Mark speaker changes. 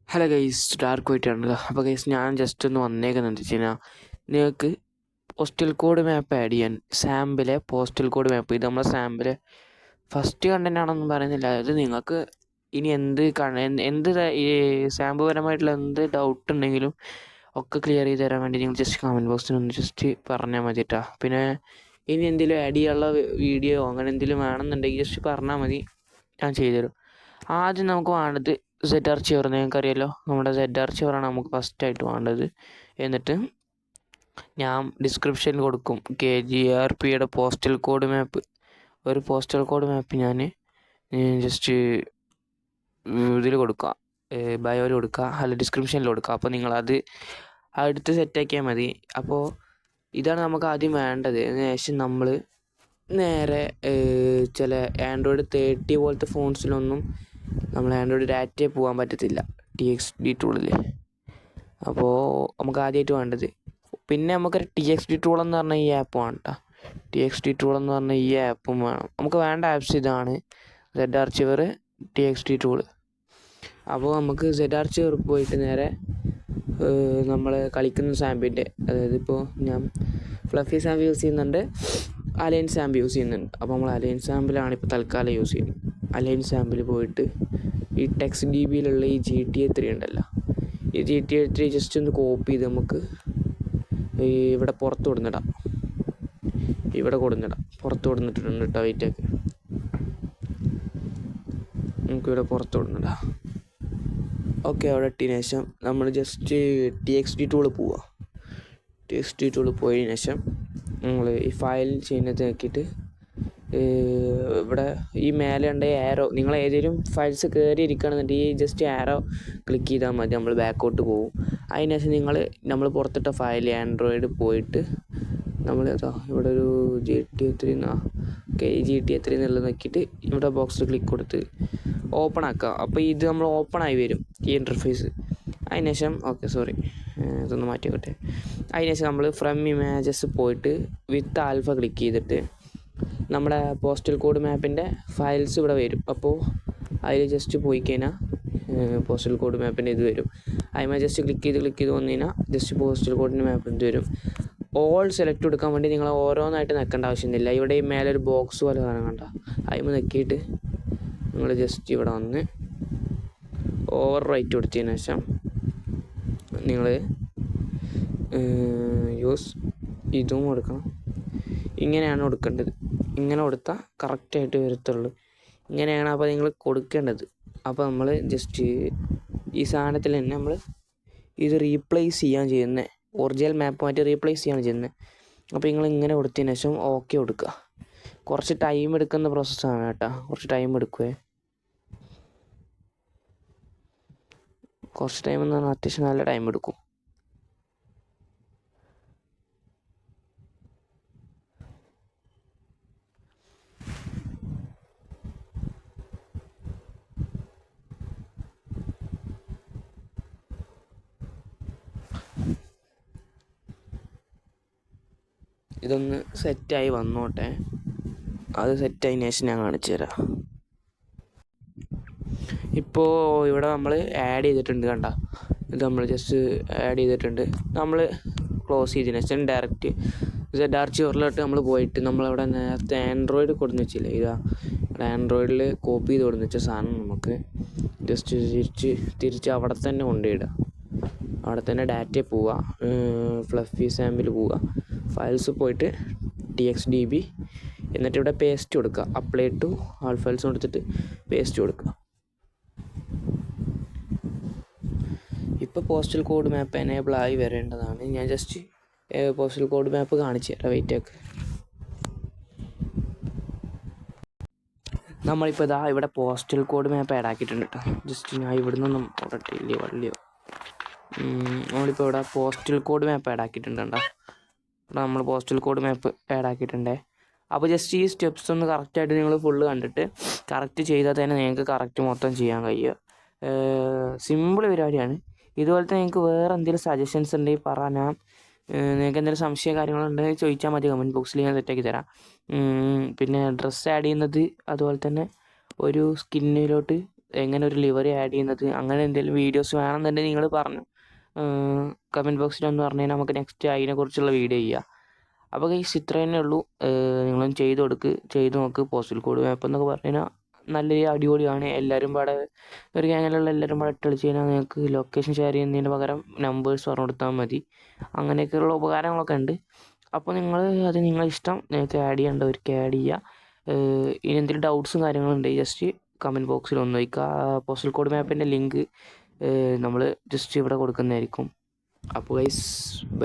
Speaker 1: Hello guys, dark വൈറ്റാണ്. അപ്പോൾ guys ഞാൻ just ഒന്ന് വന്നേക്കുന്നത് വെച്ച് കഴിഞ്ഞാൽ നിങ്ങൾക്ക് പോസ്റ്റൽ കോഡ് മാപ്പ് ആഡ് ചെയ്യാൻ സാമ്പിലെ പോസ്റ്റൽ കോഡ് മാപ്പ് ഇത് നമ്മളെ സാമ്പിലെ ഫസ്റ്റ് കണ്ടൻ്റ് ആണെന്നും പറയുന്നില്ല. അതായത് നിങ്ങൾക്ക് ഇനി എന്ത് ഈ സാമ്പ് പരമായിട്ടുള്ള എന്ത് ഡൗട്ട് ഉണ്ടെങ്കിലും ഒക്കെ ക്ലിയർ ചെയ്ത് തരാൻ വേണ്ടി നിങ്ങൾ ജസ്റ്റ് കമൻറ്റ് ബോക്സിൽ ഒന്ന് ജസ്റ്റ് പറഞ്ഞാൽ മതി കേട്ടോ. പിന്നെ ഇനി എന്തെങ്കിലും ആഡ് ചെയ്യാനുള്ള വീഡിയോ അങ്ങനെ എന്തെങ്കിലും വേണമെന്നുണ്ടെങ്കിൽ ജസ്റ്റ് പറഞ്ഞാൽ മതി, ഞാൻ ചെയ്തുതരും. ആദ്യം നമുക്ക് വേണ്ടത് ZArchiver. നിങ്ങൾക്കറിയാലോ, നമ്മുടെ ZArchiver നമുക്ക് ഫസ്റ്റായിട്ട് വേണ്ടത്. എന്നിട്ട് ഞാൻ ഡിസ്ക്രിപ്ഷനിൽ കൊടുക്കും KGRPയുടെ പോസ്റ്റൽ കോഡ് മാപ്പ്. ഒരു പോസ്റ്റൽ കോഡ് മാപ്പ് ഞാൻ ജസ്റ്റ് ഇതിൽ കൊടുക്കുക, ബയോയിൽ കൊടുക്കുക, അല്ല ഡിസ്ക്രിപ്ഷനിൽ കൊടുക്കുക. അപ്പോൾ നിങ്ങളത് അടുത്ത് സെറ്റാക്കിയാൽ മതി. അപ്പോൾ ഇതാണ് നമുക്ക് ആദ്യം വേണ്ടത്. അതിനുശേഷം നമ്മൾ നേരെ ചില ആൻഡ്രോയിഡ് 30 പോലത്തെ ഫോൺസിലൊന്നും നമ്മൾ ആൻഡ്രോയിഡ് ഡാറ്റയെ പോകാൻ പറ്റത്തില്ല TXT ടൂളിൽ. അപ്പോൾ നമുക്ക് ആദ്യമായിട്ട് വേണ്ടത്, പിന്നെ നമുക്കൊരു TXT ടൂൾ എന്ന് പറഞ്ഞ ഈ ആപ്പ് വേണം കേട്ടോ. TXT ടൂൾ എന്ന് പറഞ്ഞ ഈ ആപ്പും വേണം. നമുക്ക് വേണ്ട ആപ്സ് ഇതാണ്: ZArchiver, TXT ടൂൾ. അപ്പോൾ നമുക്ക് ZArchiver പോയിട്ട് നേരെ നമ്മൾ കളിക്കുന്ന സാമ്പിൻ്റെ, അതായത് ഇപ്പോൾ ഞാൻ ഫ്ലഫി സാമ്പ് യൂസ് ചെയ്യുന്നുണ്ട്, അലൈൻ സാമ്പ് യൂസ് ചെയ്യുന്നുണ്ട്. അപ്പോൾ നമ്മൾ അലൈൻ സാമ്പിലാണ് ഇപ്പോൾ തൽക്കാലം യൂസ് ചെയ്യുന്നത്. അലൈൻ സാമ്പിൽ പോയിട്ട് ഈ TextDBയിലുള്ള ഈ GTA 3 ഉണ്ടല്ലോ, ഈ GTA 3 ജസ്റ്റ് ഒന്ന് കോപ്പി ചെയ്ത് നമുക്ക് ഇവിടെ പുറത്ത് കൊടുന്നിടാം. പുറത്ത് കൊടുത്തിട്ടുണ്ട് കേട്ടോ. വെയിറ്റൊക്കെ നമുക്കിവിടെ പുറത്ത് കൊടുന്നിടാം. ഓക്കെ, അവിടെ ഇട്ടതിന് ശേഷം നമ്മൾ ജസ്റ്റ് TXT ടൂൾ പോവുക. TXT ടൂൾ പോയതിന് ശേഷം നമ്മൾ ഈ ഫയൽ ചെയ്യുന്നത് നോക്കിയിട്ട് ഇവിടെ ഈ മേലെ ഉണ്ട് ആരോ. നിങ്ങൾ ഏതെങ്കിലും ഫയൽസ് കയറി ഇരിക്കുകയാണെന്നുണ്ടെങ്കിൽ ജസ്റ്റ് ആരോ ക്ലിക്ക് ചെയ്താൽ മതി, നമ്മൾ ബാക്കോട്ട് പോകും. അതിനുശേഷം നമ്മൾ പുറത്തിട്ട ഫയൽ ആൻഡ്രോയിഡ് പോയിട്ട് നമ്മൾ ഇവിടെ ഒരു GTA 3 GTA 3 എന്നുള്ളത് നോക്കിയിട്ട് ഇവിടെ ബോക്സിൽ ക്ലിക്ക് കൊടുത്ത് ഓപ്പൺ ആക്കുക. അപ്പോൾ ഇത് നമ്മൾ ഓപ്പൺ ആയി വരും ഈ ഇൻ്റർഫേസ്. അതിനുശേഷം ഇതൊന്ന് മാറ്റിക്കോട്ടെ. അതിനുശേഷം നമ്മൾ ഫ്രം ഇമേജസ് പോയിട്ട് വിത്ത് ആൽഫ ക്ലിക്ക് ചെയ്തിട്ട് നമ്മുടെ പോസ്റ്റൽ കോഡ് മാപ്പിൻ്റെ ഫയൽസ് ഇവിടെ വരും. അപ്പോൾ അതിൽ ജസ്റ്റ് പോയി കഴിഞ്ഞാൽ പോസ്റ്റൽ കോഡ് മാപ്പിൻ്റെ ഇത് വരും. അതിന്മേൽ ജസ്റ്റ് ക്ലിക്ക് ചെയ്ത് വന്നു കഴിഞ്ഞാൽ ജസ്റ്റ് പോസ്റ്റൽ കോഡിൻ്റെ മാപ്പ് ഇത് വരും. ഓൾ സെലക്ട് കൊടുക്കാൻ വേണ്ടി നിങ്ങൾ ഓരോന്നായിട്ട് നിൽക്കേണ്ട ആവശ്യമൊന്നുമില്ല. ഇവിടെ ഈ മേലെ ഒരു ബോക്സ് പോലെ കാണാൻ കണ്ട, അതിന് നിൽക്കിയിട്ട് നിങ്ങൾ ജസ്റ്റ് ഇവിടെ വന്ന് ഓവർ റൈറ്റ് കൊടുത്തതിന് ശേഷം നിങ്ങൾ യൂസ് ഇതും കൊടുക്കണം. ഇങ്ങനെയാണ് കൊടുക്കേണ്ടത്. ഇങ്ങനെ കൊടുത്താൽ കറക്റ്റായിട്ട് വരത്തുള്ളൂ. ഇങ്ങനെയാണ് അപ്പോൾ നിങ്ങൾ കൊടുക്കേണ്ടത്. അപ്പോൾ നമ്മൾ ജസ്റ്റ് ഈ സാധനത്തിൽ തന്നെ നമ്മൾ ഇത് റീപ്ലേസ് ചെയ്യാൻ ചെയ്യുന്നത്, ഒറിജിനൽ മാപ്പുമായിട്ട് റീപ്ലേസ് ചെയ്യാണ് ചെയ്യുന്നത്. അപ്പോൾ നിങ്ങൾ ഇങ്ങനെ കൊടുത്തതിന് ശേഷം ഓക്കെ കൊടുക്കുക. കുറച്ച് ടൈം എടുക്കുന്ന പ്രോസസ്സാണ് കേട്ടോ, കുറച്ച് ടൈം എടുക്കുവേ. കുറച്ച് ടൈം എന്ന് പറഞ്ഞാൽ അത്യാവശ്യം നല്ല ടൈം എടുക്കും. ഇതൊന്ന് സെറ്റായി വന്നോട്ടെ. അത് സെറ്റായതിന് ശേഷം ഞാൻ കാണിച്ചു തരാം. ഇപ്പോൾ ഇവിടെ നമ്മൾ ആഡ് ചെയ്തിട്ടുണ്ട് കണ്ട, ഇത് നമ്മൾ ജസ്റ്റ് ആഡ് ചെയ്തിട്ടുണ്ട്. നമ്മൾ ക്ലോസ് ചെയ്തതിന് ശേഷം ഡയറക്റ്റ് ZArchiverലോട്ട് നമ്മൾ പോയിട്ട് നമ്മളവിടെ നേരത്തെ ആൻഡ്രോയിഡ് കൊടുന്ന് വെച്ചില്ലേ, ഇവിടെ ആൻഡ്രോയിഡിൽ കോപ്പി ചെയ്ത് കൊടുന്ന് വെച്ച സാധനം നമുക്ക് ജസ്റ്റ് തിരിച്ച് അവിടെ തന്നെ കൊണ്ടുപോയിടുക. അവിടെ തന്നെ ഡാറ്റയിൽ പോവുക, ഫ്ലഫി സാമ്പിൽ പോവുക, ഫയൽസ് പോയിട്ട് TXDB, എന്നിട്ട് ഇവിടെ പേസ്റ്റ് കൊടുക്കുക. അപ്ലൈ ടു ആൾ ഫയൽസ് കൊടുത്തിട്ട് പേസ്റ്റ് കൊടുക്കുക. ഇപ്പോൾ പോസ്റ്റൽ കോഡ് മാപ്പ് എനേബിൾ ആയി വരേണ്ടതാണ്. ഞാൻ ജസ്റ്റ് പോസ്റ്റൽ കോഡ് മാപ്പ് കാണിച്ചു തരാം. വെയിറ്റൊക്കെ നമ്മളിപ്പോൾ ഇവിടെ പോസ്റ്റൽ കോഡ് മാപ്പ് ആഡ് ആക്കിയിട്ടുണ്ട് കേട്ടോ. ജസ്റ്റ് ഞാൻ ഇവിടെ നിന്നും വള്ളിയോ നമ്മളിപ്പോൾ ഇവിടെ പോസ്റ്റൽ കോഡ് മാപ്പ് ആഡ് ആക്കിയിട്ടുണ്ട് കേട്ടോ. ഇവിടെ നമ്മൾ പോസ്റ്റൽ കോഡ് മാപ്പ് ആഡ് ആക്കിയിട്ടുണ്ടേ. അപ്പോൾ ജസ്റ്റ് ഈ സ്റ്റെപ്സ് ഒന്ന് കറക്റ്റായിട്ട് നിങ്ങൾ ഫുള്ള് കണ്ടിട്ട് കറക്റ്റ് ചെയ്താൽ തന്നെ നിങ്ങൾക്ക് കറക്റ്റ് മൊത്തം ചെയ്യാൻ കഴിയുക. സിമ്പിൾ പരിപാടിയാണ്. ഇതുപോലത്തെ നിങ്ങൾക്ക് വേറെ എന്തെങ്കിലും സജഷൻസ് ഉണ്ടെങ്കിൽ പറഞ്ഞാൽ, നിങ്ങൾക്ക് എന്തെങ്കിലും സംശയ കാര്യങ്ങളുണ്ടെങ്കിൽ ചോദിച്ചാൽ മതി, കമൻറ്റ് ബോക്സിൽ ഞാൻ സെറ്റാക്കി തരാം. പിന്നെ ഡ്രസ്സ് ആഡ് ചെയ്യുന്നത്, അതുപോലെ തന്നെ ഒരു സ്കിന്നിലോട്ട് എങ്ങനെ ഒരു ലിവറി ആഡ് ചെയ്യുന്നത് അങ്ങനെ എന്തെങ്കിലും വീഡിയോസ് വേണമെന്നുണ്ടെങ്കിൽ നിങ്ങൾ പറഞ്ഞു കമൻറ്റ് ബോക്സിലൊന്ന് പറഞ്ഞു കഴിഞ്ഞാൽ നമുക്ക് നെക്സ്റ്റ് അതിനെക്കുറിച്ചുള്ള വീഡിയോ ചെയ്യാം. അപ്പോൾ ഗൈസ് ഇത്ര തന്നെ ഉള്ളൂ. നിങ്ങളൊന്ന് ചെയ്ത് നോക്ക്. പോസ്റ്റൽ കോഡ് മാപ്പ് എന്നൊക്കെ പറഞ്ഞു കഴിഞ്ഞാൽ നല്ലൊരു അടിപൊളിയാണ്. എല്ലാവരും പാടെ ഒരു ഗ്യാങ്ങിലുള്ള എല്ലാവരും പാടെ ഇട്ട് കളിച്ച് കഴിഞ്ഞാൽ നിങ്ങൾക്ക് ലൊക്കേഷൻ ഷെയർ ചെയ്യുന്നതിന് പകരം നമ്പേഴ്സ് പറഞ്ഞു കൊടുത്താൽ മതി. അങ്ങനെയൊക്കെയുള്ള ഉപകാരങ്ങളൊക്കെ ഉണ്ട്. അപ്പോൾ അത് നിങ്ങളുടെ ഇഷ്ടം. നിങ്ങൾക്ക് ആഡ് ചെയ്യേണ്ടവർക്ക് ആഡ് ചെയ്യുക. ഇനി എന്തെങ്കിലും ഡൗട്ട്സും കാര്യങ്ങളുണ്ടെങ്കിൽ ജസ്റ്റ് കമൻറ്റ് ബോക്സിൽ ഒന്ന് വയ്ക്കുക. പോസ്റ്റൽ കോഡ് മാപ്പിൻ്റെ ലിങ്ക് നമ്മൾ ജസ്റ്റ് ഇവിടെ കൊടുക്കുന്നതായിരിക്കും. അപ്പോൾ ഗൈസ് ബൈ.